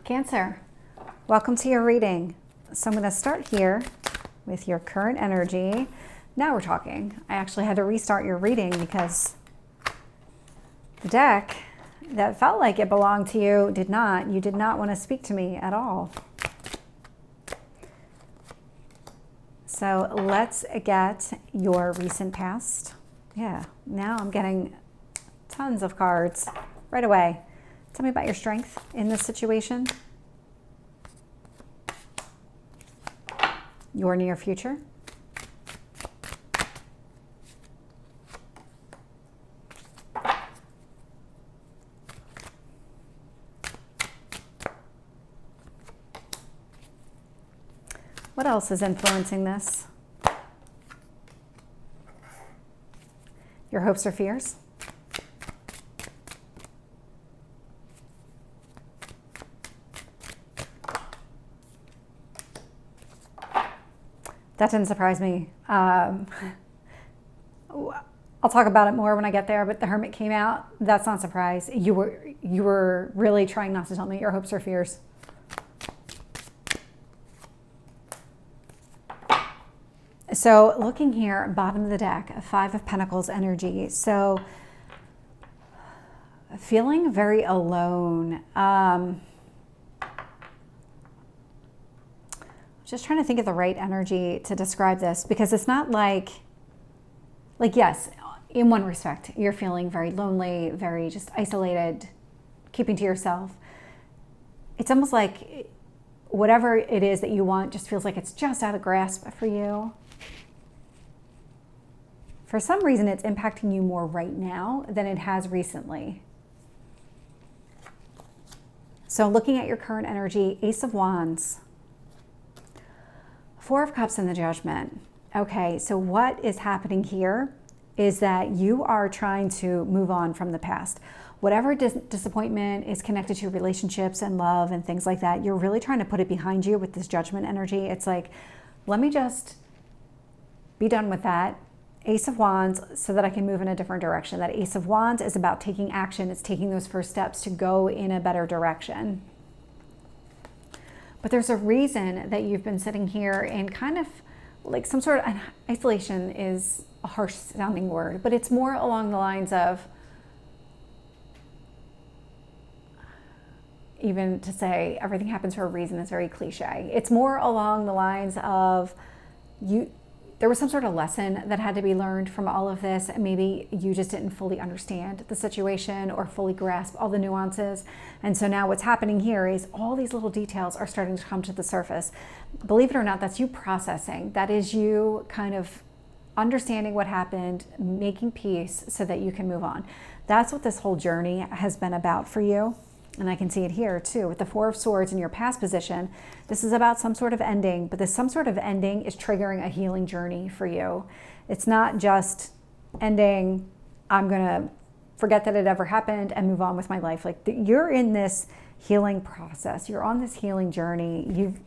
Cancer, welcome to your reading. So I'm going to start here with your current energy. Now we're talking. I actually had to restart your reading because the deck that felt like it belonged to you did not. You did not want to speak to me at all. So let's get your recent past. Yeah, now I'm getting tons of cards right away. Tell me about your strength in this situation. Your near future. What else is influencing this? Your hopes or fears? That didn't surprise me. I'll talk about it more when I get there, but the Hermit came out. That's not a surprise. You were really trying not to tell me your hopes or fears. So looking here, bottom of the deck, Five of Pentacles energy. So feeling very alone. Just trying to think of the right energy to describe this, because it's not like yes, in one respect, you're feeling very lonely, very just isolated, keeping to yourself. It's almost like whatever it is that you want just feels like it's just out of grasp for you. For some reason, it's impacting you more right now than it has recently. So looking at your current energy, Ace of Wands, Four of Cups and the Judgment. Okay, so what is happening here is that you are trying to move on from the past. Whatever disappointment is connected to relationships and love and things like that, you're really trying to put it behind you with this Judgment energy. It's like, let me just be done with that. Ace of Wands, so that I can move in a different direction. That Ace of Wands is about taking action. It's taking those first steps to go in a better direction. But there's a reason that you've been sitting here in kind of like some sort of isolation is a harsh sounding word, but it's more along the lines of, even to say everything happens for a reason is very cliche. It's more along the lines of there was some sort of lesson that had to be learned from all of this, and maybe you just didn't fully understand the situation or fully grasp all the nuances. And so now what's happening here is all these little details are starting to come to the surface. Believe it or not, that's you processing. That is you kind of understanding what happened, making peace so that you can move on. That's what this whole journey has been about for you. And I can see it here too with the Four of Swords in your past position. This is about some sort of ending, but this some sort of ending is triggering a healing journey for you. It's not just ending, I'm gonna forget that it ever happened and move on with my life. Like you're in this healing process. You're on this healing journey. You've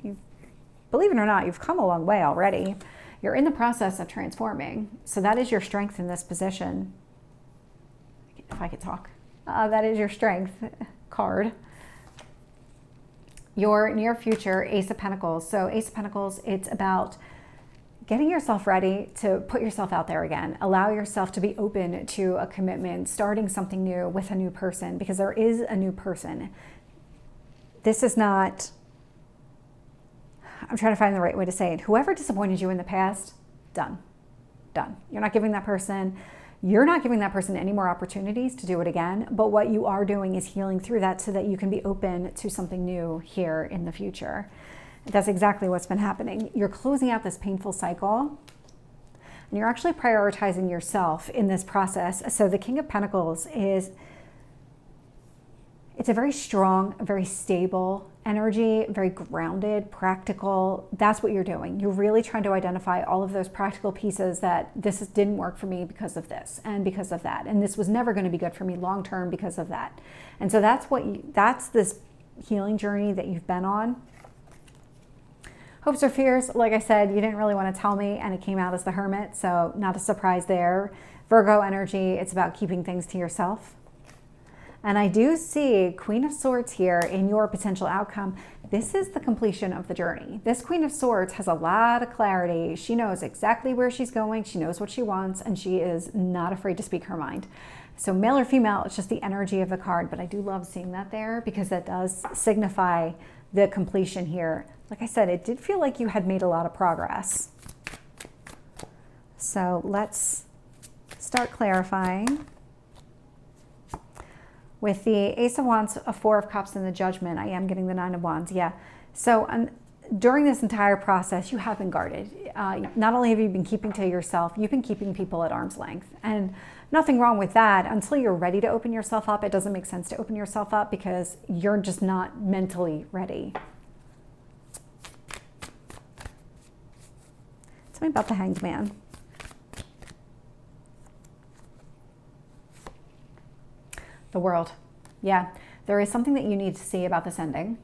believe it or not, you've come a long way already. You're in the process of transforming. So that is your strength in this position. If I could talk, that is your strength card. Your near future, Ace of Pentacles. So Ace of Pentacles, it's about getting yourself ready to put yourself out there again. Allow yourself to be open to a commitment, starting something new with a new person, because there is a new person. This is not, I'm trying to find the right way to say it. Whoever disappointed you in the past, done. You're not giving that person any more opportunities to do it again. But what you are doing is healing through that so that you can be open to something new here in the future. That's exactly what's been happening. You're closing out this painful cycle, and you're actually prioritizing yourself in this process. So the King of Pentacles it's a very strong, very stable energy, very grounded, practical. That's what you're doing. You're really trying to identify all of those practical pieces that this didn't work for me because of this and because of that. And this was never going to be good for me long-term because of that. And so that's this healing journey that you've been on. Hopes or fears, like I said, you didn't really want to tell me, and it came out as the Hermit, so not a surprise there. Virgo energy, it's about keeping things to yourself. And I do see Queen of Swords here in your potential outcome. This is the completion of the journey. This Queen of Swords has a lot of clarity. She knows exactly where she's going. She knows what she wants, and she is not afraid to speak her mind. So male or female, it's just the energy of the card, but I do love seeing that there because that does signify the completion here. Like I said, it did feel like you had made a lot of progress. So let's start clarifying. With the Ace of Wands, a Four of Cups, and the Judgment, I am getting the Nine of Wands. Yeah. So during this entire process, you have been guarded. Not only have you been keeping to yourself, you've been keeping people at arm's length. And nothing wrong with that. Until you're ready to open yourself up, it doesn't make sense to open yourself up because you're just not mentally ready. Tell me about the Hanged Man. The World. Yeah, there is something that you need to see about this ending.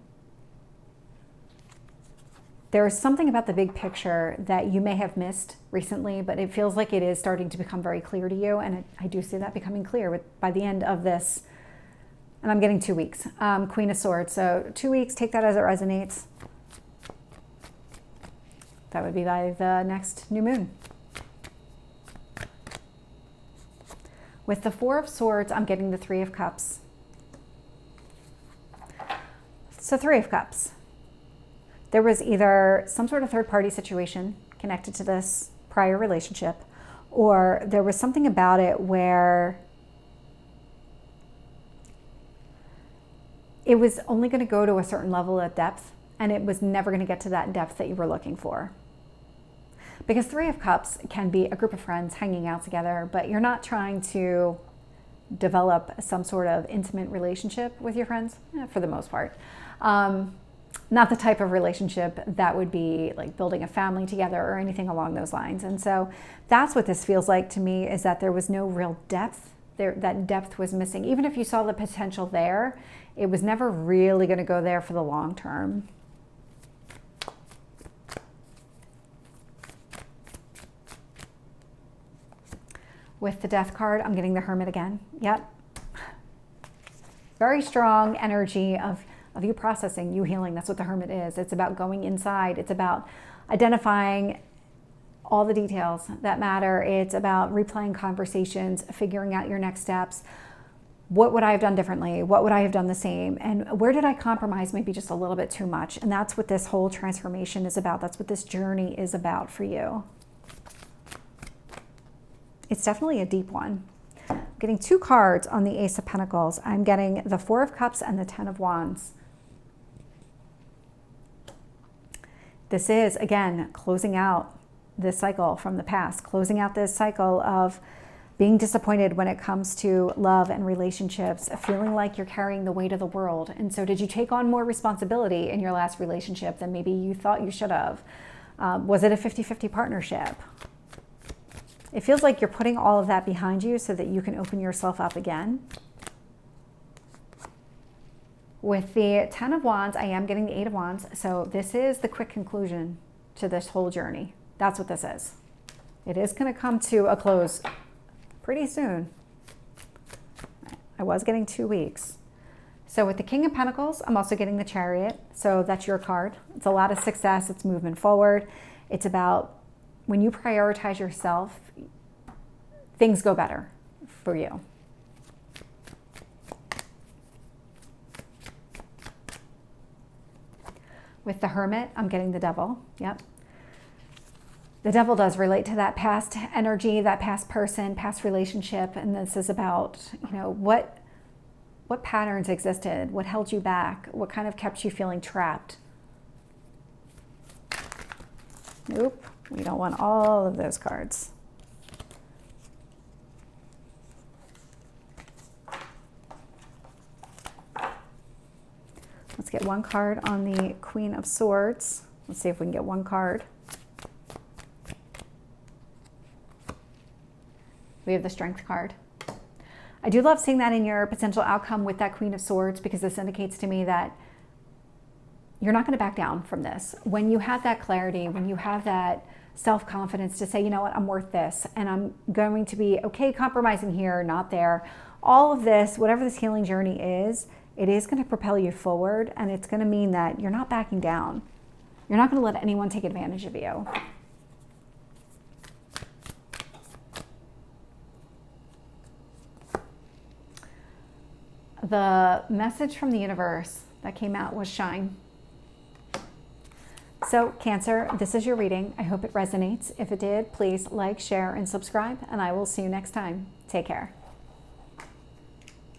There is something about the big picture that you may have missed recently, but it feels like it is starting to become very clear to you. And I do see that becoming clear by the end of this. And I'm getting 2 weeks. Queen of Swords. So 2 weeks, take that as it resonates. That would be by the next new moon. With the Four of Swords, I'm getting the Three of Cups. So Three of Cups. There was either some sort of third-party situation connected to this prior relationship, or there was something about it where it was only going to go to a certain level of depth, and it was never going to get to that depth that you were looking for. Because Three of Cups can be a group of friends hanging out together, but you're not trying to develop some sort of intimate relationship with your friends, for the most part. Not the type of relationship that would be like building a family together or anything along those lines. And so that's what this feels like to me, is that there was no real depth there. That depth was missing. Even if you saw the potential there, it was never really going to go there for the long term. With the Death card, I'm getting the Hermit again. Yep. Very strong energy of you processing, you healing. That's what the Hermit is. It's about going inside. It's about identifying all the details that matter. It's about replaying conversations, figuring out your next steps. What would I have done differently? What would I have done the same? And where did I compromise maybe just a little bit too much? And that's what this whole transformation is about. That's what this journey is about for you. It's definitely a deep one. I'm getting 2 cards on the Ace of Pentacles. I'm getting the Four of Cups and the Ten of Wands. This is, again, closing out this cycle from the past, closing out this cycle of being disappointed when it comes to love and relationships, feeling like you're carrying the weight of the world. And so did you take on more responsibility in your last relationship than maybe you thought you should have? Was it a 50-50 partnership? It feels like you're putting all of that behind you so that you can open yourself up again. With the Ten of Wands, I am getting the Eight of Wands. So this is the quick conclusion to this whole journey. That's what this is. It is going to come to a close pretty soon. I was getting 2 weeks. So with the King of Pentacles, I'm also getting the Chariot. So that's your card. It's a lot of success. It's movement forward. It's about when you prioritize yourself, things go better for you. With the Hermit, I'm getting the Devil. Yep. The Devil does relate to that past energy, that past person, past relationship. And this is about, what patterns existed, what held you back, what kind of kept you feeling trapped. Nope. We don't want all of those cards. Let's get 1 card on the Queen of Swords. Let's see if we can get 1 card. We have the Strength card. I do love seeing that in your potential outcome with that Queen of Swords, because this indicates to me that you're not going to back down from this. When you have that clarity, when you have that self-confidence to say, you know what, I'm worth this, and I'm going to be okay compromising here, not there, all of this, whatever this healing journey is, it is going to propel you forward, and it's going to mean that you're not backing down. You're not going to let anyone take advantage of you. The message from the universe that came out was shine. So Cancer, this is your reading. I hope it resonates. If it did, please like, share, and subscribe, and I will see you next time. Take care.